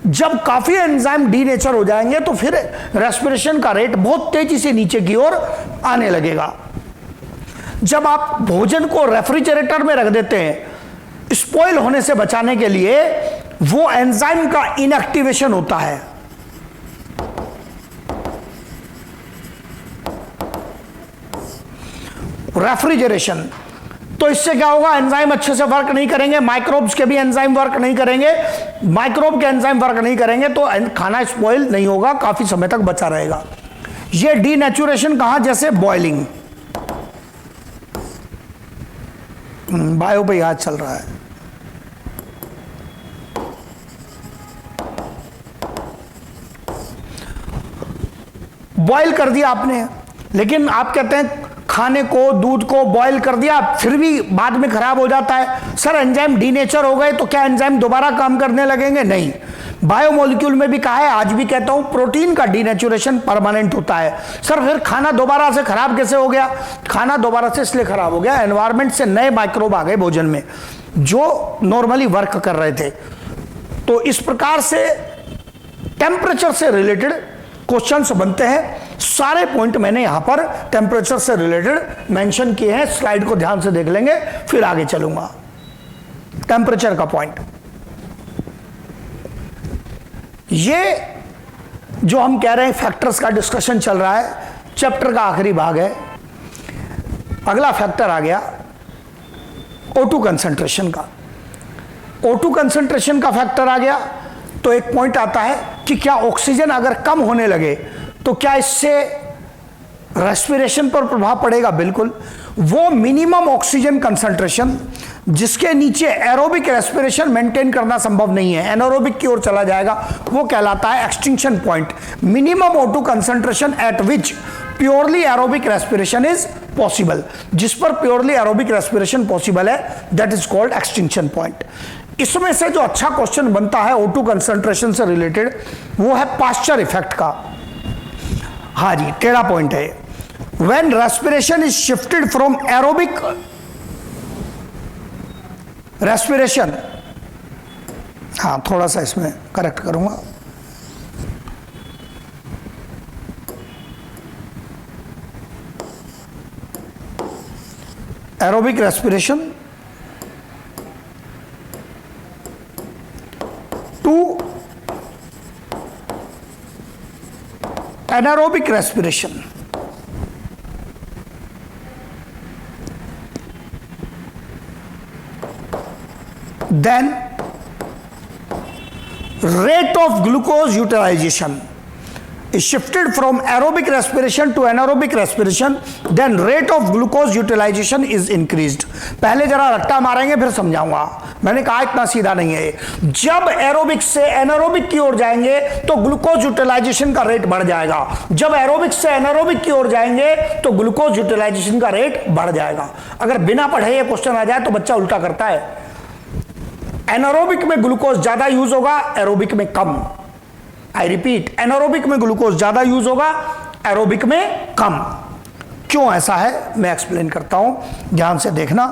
जब काफी एंजाइम डीनेचर हो जाएंगे तो फिर रेस्पिरेशन का रेट बहुत तेजी से नीचे की ओर आने लगेगा। जब आप भोजन को रेफ्रिजरेटर में रख देते हैं स्पॉइल होने से बचाने के लिए, वो एंजाइम का इनएक्टिवेशन होता है। रेफ्रिजरेशन, तो इससे क्या होगा? एंजाइम अच्छे से वर्क नहीं करेंगे, माइक्रोब्स के भी एंजाइम वर्क नहीं करेंगे, माइक्रोब के एंजाइम वर्क नहीं करेंगे तो खाना स्पॉइल नहीं होगा, काफी समय तक बचा रहेगा। ये डीनेचुरेशन कहां? जैसे बॉइलिंग, बायो पे याद चल रहा है। बॉयल कर दिया आपने, लेकिन आप कहते हैं खाने को, दूध को बॉयल कर दिया फिर भी बाद में खराब हो जाता है। सर एंजाइम डीनेचर हो गए तो क्या एंजाइम दोबारा काम करने लगेंगे? नहीं। बायोमोलिक्यूल में भी कहा है, आज भी कहता हूं, प्रोटीन का डीनेचुरेशन परमानेंट होता है। सर फिर खाना दोबारा से खराब कैसे हो गया? खाना दोबारा से इसलिए खराब हो गया, एनवायरमेंट से नए माइक्रोब आ गए भोजन में जो नॉर्मली वर्क कर रहे थे। तो इस प्रकार से टेम्परेचर से रिलेटेड क्वेश्चंस बनते हैं। सारे पॉइंट मैंने यहां पर टेम्परेचर से रिलेटेड मेंशन किए हैं, स्लाइड को ध्यान से देख लेंगे फिर आगे चलूंगा। टेम्परेचर का पॉइंट, ये जो हम कह रहे हैं फैक्टर्स का डिस्कशन चल रहा है, चैप्टर का आखिरी भाग है। अगला फैक्टर आ गया O2 कंसंट्रेशन का। O2 कंसंट्रेशन का फैक्टर आ गया तो एक पॉइंट आता है कि क्या ऑक्सीजन अगर कम होने लगे तो क्या इससे रेस्पिरेशन पर प्रभाव पड़ेगा? बिल्कुल। वो मिनिमम ऑक्सीजन कंसंट्रेशन जिसके नीचे एरोबिक रेस्पिरेशन मेंटेन करना संभव नहीं है, एनारोबिक की ओर चला जाएगा, वो कहलाता है extinction point. Minimum O2 concentration eight which purely aerobic respiration is possible, जिस पर प्योरली एरोबिक रेस्पिरेशन पॉसिबल है, that is called extinction point. इसमें से जो अच्छा क्वेश्चन बनता है O2 कंसंट्रेशन से रिलेटेड वो है पास्चर इफेक्ट का। हाँ जी, टेढ़ा पॉइंट है। When respiration is shifted from aerobic respiration, हाँ थोड़ा सा इसमें करेक्ट करूंगा, aerobic respiration to anaerobic respiration, then rate of glucose utilization is shifted from aerobic respiration to anaerobic respiration, then rate of glucose utilization is increased. पहले जरा रट्टा मारेंगे फिर समझाऊंगा, मैंने कहा इतना सीधा नहीं है। जब एरोबिक से एनारोबिक की ओर जाएंगे तो ग्लूकोज यूटिलाइजेशन का रेट बढ़ जाएगा, जब एरोबिक से एनारोबिक की ओर जाएंगे तो ग्लूकोज यूटिलाइजेशन का रेट बढ़ जाएगा। अगर बिना पढ़े ये क्वेश्चन आ जाए तो बच्चा उल्टा करता है। एनारोबिक में ग्लूकोज ज्यादा यूज होगा, एरोबिक में कम। आई रिपीट, एनारोबिक में ग्लूकोज ज्यादा यूज होगा, एरोबिक में कम। क्यों ऐसा है मैं एक्सप्लेन करता हूं, ध्यान से देखना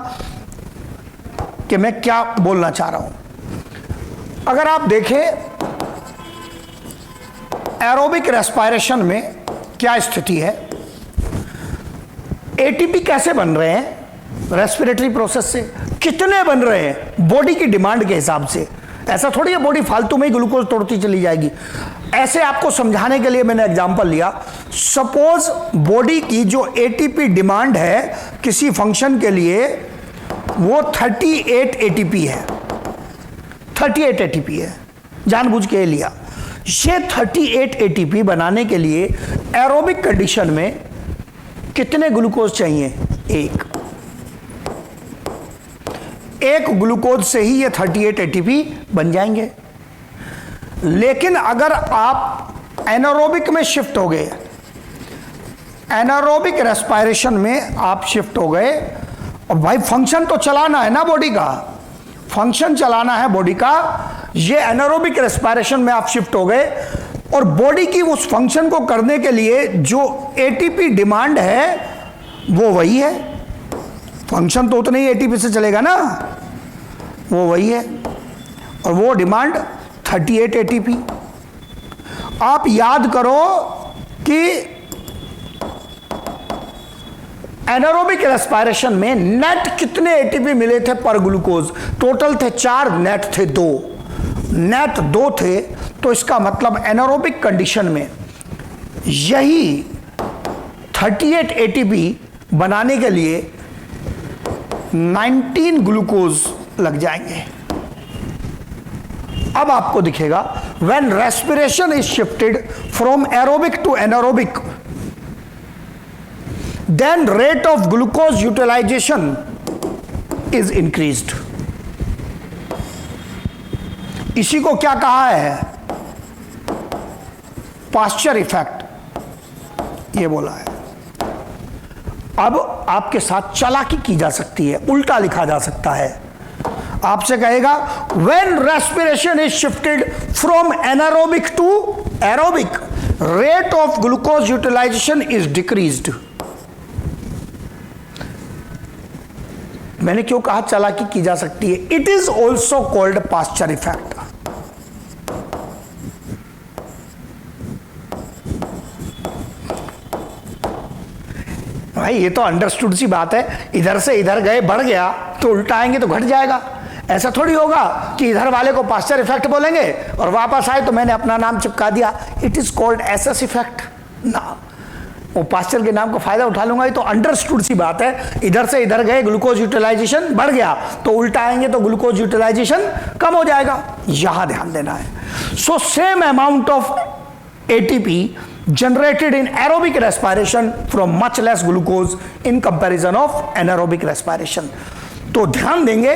कि मैं क्या बोलना चाह रहा हूं। अगर आप देखें एरोबिक रेस्पिरेशन में क्या स्थिति है, एटीपी कैसे बन रहे हैं रेस्पिरेटरी प्रोसेस से, कितने बन रहे हैं बॉडी की डिमांड के हिसाब से। ऐसा थोड़ी है बॉडी फालतू में ही ग्लूकोज तोड़ती चली जाएगी। ऐसे आपको समझाने के लिए मैंने एग्जांपल लिया। सपोज बॉडी की जो एटीपी डिमांड है किसी फंक्शन के लिए वो 38 एटीपी है, 38 एटीपी है, जानबूझ के लिया। ये 38 एटीपी बनाने के लिए एरोबिक कंडीशन में कितने ग्लूकोज चाहिए? एक ग्लूकोज से ही ये 38 एटीपी बन जाएंगे। लेकिन अगर आप एनारोबिक में शिफ्ट हो गए, एनारोबिक रेस्पिरेशन में आप शिफ्ट हो गए, और भाई फंक्शन तो चलाना है ना बॉडी का, फंक्शन चलाना है बॉडी का। ये एनारोबिक रेस्पिरेशन में आप शिफ्ट हो गए और बॉडी की उस फंक्शन को करने के लिए जो एटीपी डिमांड है वो वही है। फंक्शन तो उतने ही एटीपी से चलेगा ना, वो वही है, और वो डिमांड 38 एटीपी। आप याद करो कि एनारोबिक रेस्पिरेशन में नेट कितने एटीपी मिले थे पर ग्लूकोज? टोटल थे 4, नेट थे 2। नेट 2 थे, तो इसका मतलब एनारोबिक कंडीशन में यही 38 एटीपी बनाने के लिए 19 ग्लूकोज लग जाएंगे। अब आपको दिखेगा when respiration is shifted from aerobic to anaerobic, then rate of glucose utilisation is increased. इसी को क्या कहा है? पास्चर इफेक्ट ये बोला है। अब आपके साथ चालाकी की जा सकती है, उल्टा लिखा जा सकता है। आपसे कहेगा when respiration is shifted from anaerobic to aerobic, rate of glucose utilisation is decreased. मैंने क्यों कहा चालाकी की जा सकती है? It is also called Pasteur effect. भाई ये तो अंडरस्टूड सी बात है, इधर से इधर गए बढ़ गया तो उल्टा आएंगे तो घट जाएगा। ऐसा थोड़ी होगा कि इधर वाले को पास्चर इफेक्ट बोलेंगे और वापस आए तो मैंने अपना नाम चिपका दिया। It is called SS effect ना, वो पास्चर के नाम का फायदा उठा लूंगा। ये तो अंडरस्टूड सी बात है, इधर से इधर गए ग्लूकोज यूटिलाइजेशन बढ़ गया तो उल्टा आएंगे तो ग्लूकोज यूटिलाइजेशन कम हो जाएगा, यहां ध्यान देना है। So same amount of ATP generated in aerobic respiration from much less glucose in comparison of anaerobic respiration। तो ध्यान देंगे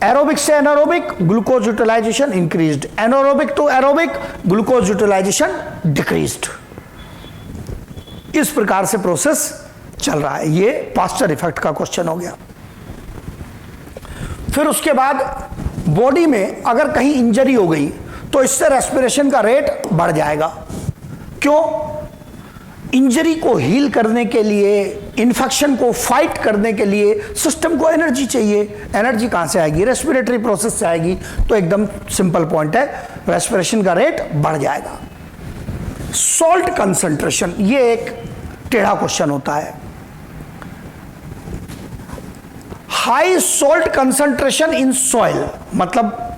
एरोबिक से anaerobic glucose utilisation increased, anaerobic to aerobic glucose utilisation decreased. इस प्रकार से प्रोसेस चल रहा है। ये पास्चर इफेक्ट का क्वेश्चन हो गया। फिर उसके बाद बॉडी में अगर कहीं इंजरी हो गई तो इससे रेस्पिरेशन का रेट बढ़ जाएगा। क्यों? इंजरी को हील करने के लिए, इन्फेक्शन को फाइट करने के लिए सिस्टम को एनर्जी चाहिए। एनर्जी कहां से आएगी? रेस्पिरेटरी प्रोसेस से आएगी। तो एकदम सिंपल पॉइंट है, रेस्पिरेशन का रेट बढ़ जाएगा। सॉल्ट कंसंट्रेशन, ये एक टेढ़ा क्वेश्चन होता है। High salt concentration in soil, मतलब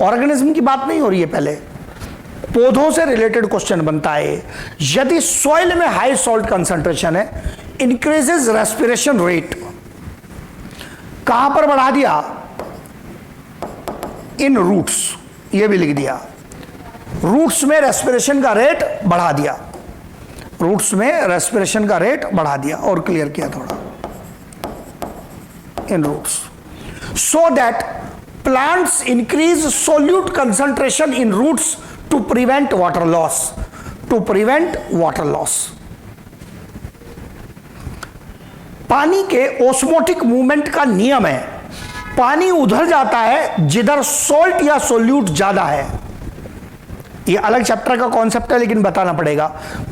ऑर्गेनिज्म की बात नहीं हो रही है, पहले पौधों से रिलेटेड क्वेश्चन बनता है। यदि सॉइल में हाई सॉल्ट कंसंट्रेशन है, इंक्रीजेस रेस्पिरेशन रेट, कहां पर बढ़ा दिया? इन रूट्स, ये भी लिख दिया, रूट्स में रेस्पिरेशन का रेट बढ़ा दिया, रूट्स में रेस्पिरेशन का रेट बढ़ा दिया, और क्लियर किया थोड़ा, in roots, so that plants increase solute concentration in roots to prevent water loss, to prevent water loss. पानी के ओस्मोटिक मूवमेंट का नियम है, पानी उधर जाता है जिधर सॉल्ट या सोल्यूट ज्यादा है। ये अलग चैप्टर का कॉन्सेप्ट है, लेकिन बताना पड़ेगा।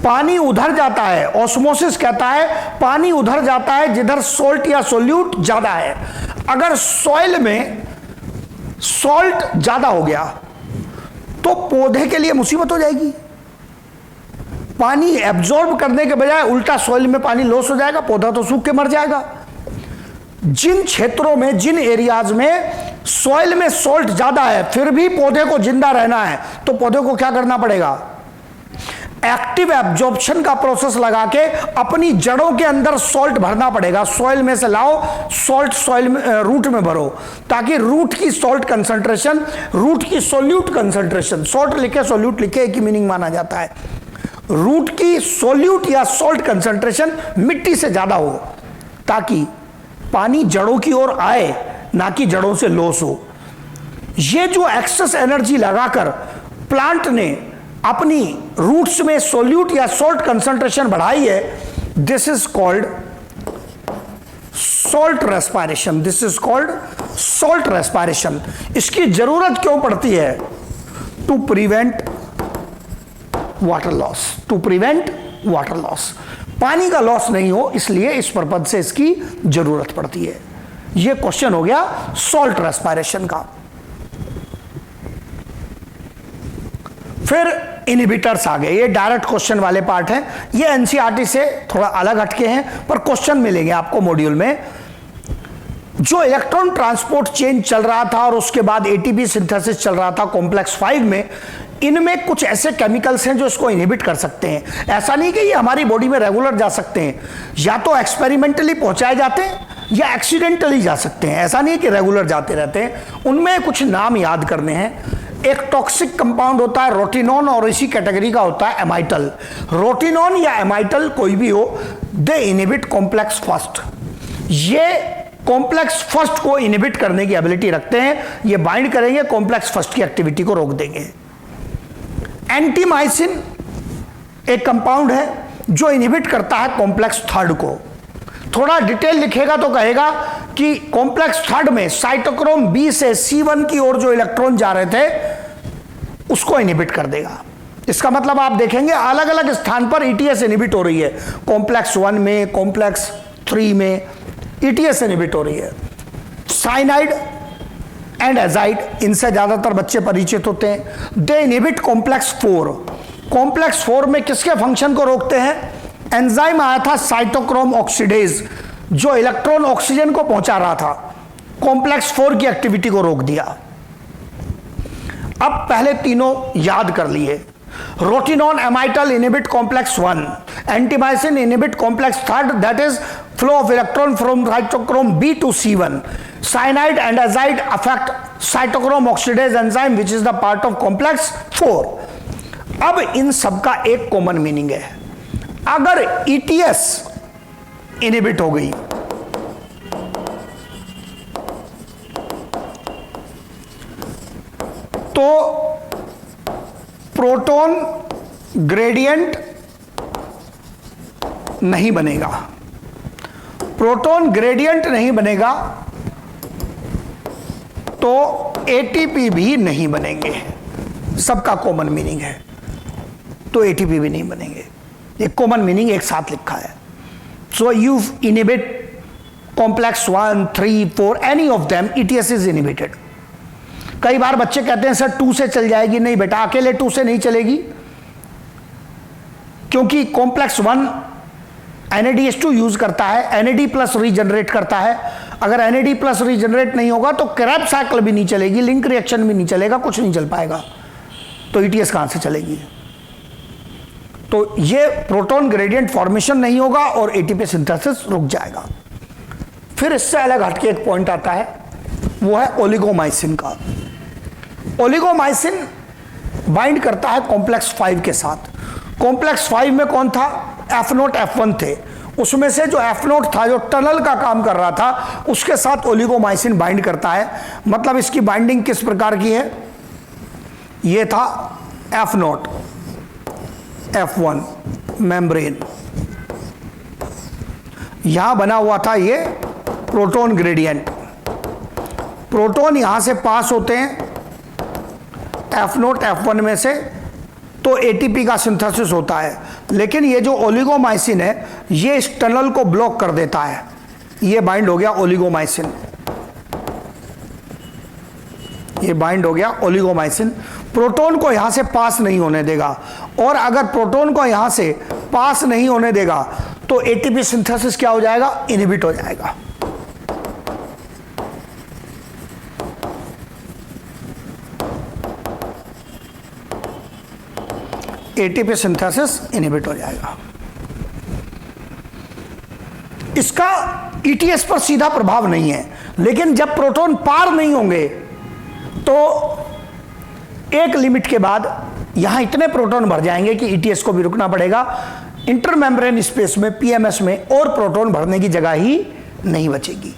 पानी उधर जाता है, ऑस्मोसिस कहता है पानी उधर जाता है जिधर सॉल्ट या सोल्यूट ज्यादा है। अगर सॉइल में सॉल्ट ज्यादा हो गया तो पौधे के लिए मुसीबत हो जाएगी। पानी एब्जॉर्ब करने के बजाय उल्टा सॉइल में पानी लॉस हो जाएगा, पौधा तो सूख के मर जाएगा। जिन क्षेत्रों में, जिन एरियाज में सॉइल में सॉल्ट ज्यादा है, फिर भी पौधे को जिंदा रहना है, तो पौधे को क्या करना पड़ेगा? एक्टिव एब्जॉर्प्शन का प्रोसेस लगा के अपनी जड़ों के अंदर सॉल्ट भरना पड़ेगा। सॉइल में से लाओ सॉल्ट, सॉइल में रूट में भरो, ताकि रूट की सॉल्ट कंसंट्रेशन, रूट की सोल्यूट कंसंट्रेशन, सॉल्ट लिखे सोल्यूट लिखे एक ही मीनिंग माना जाता है, रूट की सोल्यूट या सॉल्ट कंसंट्रेशन मिट्टी से ज्यादा हो, ताकि पानी जड़ों की ओर आए, ना कि जड़ों से लॉस हो। ये जो एक्सेस एनर्जी लगाकर प्लांट ने अपनी रूट्स में सोल्यूट या सॉल्ट कंसंट्रेशन बढ़ाई है, this is called salt respiration, this is called salt respiration. इसकी जरूरत क्यों पड़ती है? To prevent water loss, to prevent water loss, पानी का लॉस नहीं हो, इसलिए इस पर्पज से इसकी जरूरत पड़ती है। यह क्वेश्चन हो गया सॉल्ट रेस्पिरेशन का। फिर इनहिबिटर्स आ गए, ये डायरेक्ट क्वेश्चन वाले पार्ट हैं, ये एनसीईआरटी से थोड़ा अलग हटके हैं, पर क्वेश्चन मिलेंगे आपको मॉड्यूल में। जो इलेक्ट्रॉन ट्रांसपोर्ट चेन चल रहा था और उसके बाद एटीपी सिंथेसिस चल रहा था कॉम्प्लेक्स 5 में, इनमें कुछ ऐसे केमिकल्स हैं जो इसको इनहिबिट कर सकते हैं। ऐसा नहीं कि ये हमारी बॉडी में रेगुलर जा सकते हैं, या तो एक्सपेरिमेंटली पहुंचाए जाते हैं या एक्सीडेंटली जा सकते हैं, ऐसा नहीं कि रेगुलर जाते रहते हैं। उनमें कुछ नाम याद करने हैं। एक टॉक्सिक कंपाउंड होता है रोटिनॉन, और इसी कैटेगरी का होता है एमाइटल। रोटिनॉन या एमाइटल कोई भी हो, दे इनहिबिट कॉम्प्लेक्स फर्स्ट। ये कॉम्प्लेक्स फर्स्ट को इनहिबिट करने की एबिलिटी रखते हैं, ये बाइंड करेंगे, कॉम्प्लेक्स फर्स्ट की एक्टिविटी को रोक देंगे। एंटीमाइसिन एक कंपाउंड है जो इनहिबिट करता है कॉम्प्लेक्स थर्ड को। थोड़ा डिटेल लिखेगा तो कहेगा कि कॉम्प्लेक्स थर्ड में साइटोक्रोम बी से C1 की ओर जो इलेक्ट्रॉन जा रहे थे उसको इनहिबिट कर देगा। इसका मतलब आप देखेंगे अलग अलग स्थान पर ETS इनहिबिट हो रही है, कॉम्प्लेक्स 1 में, कॉम्प्लेक्स 3 में ETS इनहिबिट हो रही है। साइनाइड एंड एजाइड, इनसे ज्यादातर बच्चे परिचित होते हैं। दे इनहिबिट कॉम्प्लेक्स 4। कॉम्प्लेक्स 4 में किसके फंक्शन को रोकते हैं? एंजाइम आया था साइटोक्रोम ऑक्सीडेज, जो इलेक्ट्रॉन ऑक्सीजन को पहुंचा रहा था, कॉम्प्लेक्स 4 की एक्टिविटी को रोक दिया। अब पहले तीनों याद कर लिए। Rotenone amytal inhibit complex 1, antimycin inhibit complex 3, that is flow of electron from cytochrome B to C1। Cyanide and azide affect cytochrome oxidase enzyme which is the part of complex 4। अब इन सबका एक कॉमन मीनिंग है। अगर ETS inhibit हो गई तो proton gradient नहीं बनेगा। प्रोटॉन ग्रेडियंट नहीं बनेगा तो ATP भी नहीं बनेंगे। सबका कॉमन मीनिंग है, तो ATP भी नहीं बनेंगे। एक कॉमन मीनिंग एक साथ लिखा है। So you inhibit complex 1, 3, 4, any of them, ETS is inhibited. कई बार बच्चे कहते हैं सर 2 से चल जाएगी। नहीं बेटा, अकेले 2 से नहीं चलेगी, क्योंकि कॉम्प्लेक्स 1 NADH2 यूज करता है, NAD+ रीजनरेट करता है, अगर NAD प्लस रीजनरेट नहीं होगा तो क्रैब साइकिल भी नहीं चलेगी, लिंक रिएक्शन भी नहीं चलेगा, कुछ नहीं चल पाएगा, तो ETS कहां से चलेगी? तो ये प्रोटॉन ग्रेडियंट फॉर्मेशन नहीं होगा और ATP सिंथेसिस रुक जाएगा। फिर इससे अलग हटके एक पॉइंट आता है, वो है ओलिगोमाइसिन का। ओलिगोमाइसिन बाइंड करता है कॉम्प्लेक्स 5 के साथ। कॉम्प्लेक्स 5 में कौन था? F0 F1 थे। उसमें से जो F0 था, जो टनल का काम कर रहा था, उसके साथ ओलिगोमाइसिन बाइंड करता है। मतलब इसकी बाइंडिंग किस प्रकार की है? ये था F0 F1 मेम्ब्रेन, यहां बना हुआ था ये प्रोटॉन ग्रेडियंट। प्रोटॉन यहां से पास होते हैं F0 F1 में से, तो ATP का सिंथेसिस होता है। लेकिन ये जो ओलिगोमाइसिन है, ये इस टनल को ब्लॉक कर देता है। ये बाइंड हो गया ओलिगोमाइसिन, ये बाइंड हो गया ओलिगोमाइसिन। प्रोटॉन को यहां से पास नहीं होने देगा, और अगर प्रोटॉन को यहां से पास नहीं होने देगा तो ATP सिंथेसिस क्या हो जाएगा? इनहिबिट हो जाएगा। ATP सिंथेसिस इनहिबिट हो जाएगा। इसका ETS पर सीधा प्रभाव नहीं है, लेकिन जब प्रोटॉन पार नहीं होंगे तो एक लिमिट के बाद यहां इतने प्रोटॉन भर जाएंगे कि ETS को भी रुकना पड़ेगा। इंटरमेम्ब्रेन स्पेस में, PMS में, और प्रोटॉन भरने की जगह ही नहीं बचेगी,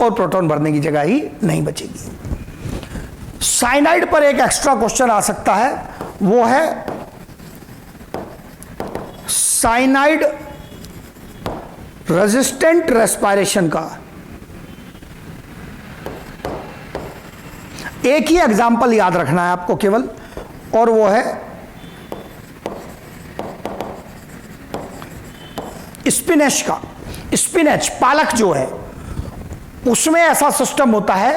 और प्रोटॉन भरने की जगह ही नहीं बचेगी। साइनाइड पर एक एक्स्ट्रा क्वेश्चन आ सकता है, वो है साइनाइड रेजिस्टेंट रेस्पिरेशन का। एक ही एग्जाम्पल याद रखना है आपको केवल, और वो है स्पिनेच का। स्पिनेच, पालक जो है, उसमें ऐसा सिस्टम होता है,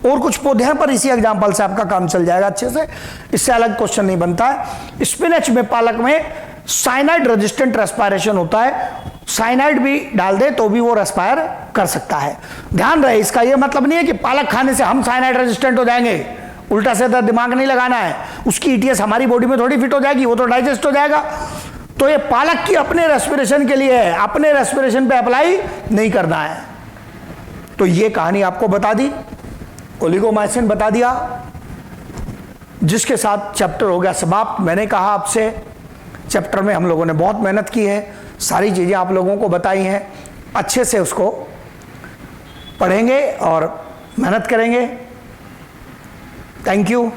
और कुछ पौधे हैं पर इसी एग्जाम्पल से आपका काम चल जाएगा अच्छे से, इससे अलग क्वेश्चन नहीं बनता है। स्पिनेच में, पालक में साइनाइड रेजिस्टेंट रेस्पिरेशन होता है। साइनाइड भी डाल दे तो भी वो रेस्पायर कर सकता है। ध्यान रहे, इसका ये मतलब नहीं है कि पालक खाने से हम साइनाइड रेजिस्टेंट हो जाएंगे, उल्टा सीधा दिमाग नहीं लगाना है। उसकी ETS हमारी बॉडी में थोड़ी फिट हो जाएगी, वो तो डाइजेस्ट हो जाएगा। तो ये पालक की अपने रेस्पिरेशन के लिए है, अपने रेस्पिरेशन पे अप्लाई नहीं करना है। तो ये कहानी आपको बता दी, ओलिगोमाइसिन बता दिया, जिसके साथ चैप्टर हो गया समाप्त। मैंने कहा आपसे, चैप्टर में हम लोगों ने बहुत मेहनत की है, सारी चीज़ें आप लोगों को बताई हैं, अच्छे से उसको पढ़ेंगे और मेहनत करेंगे। Thank you.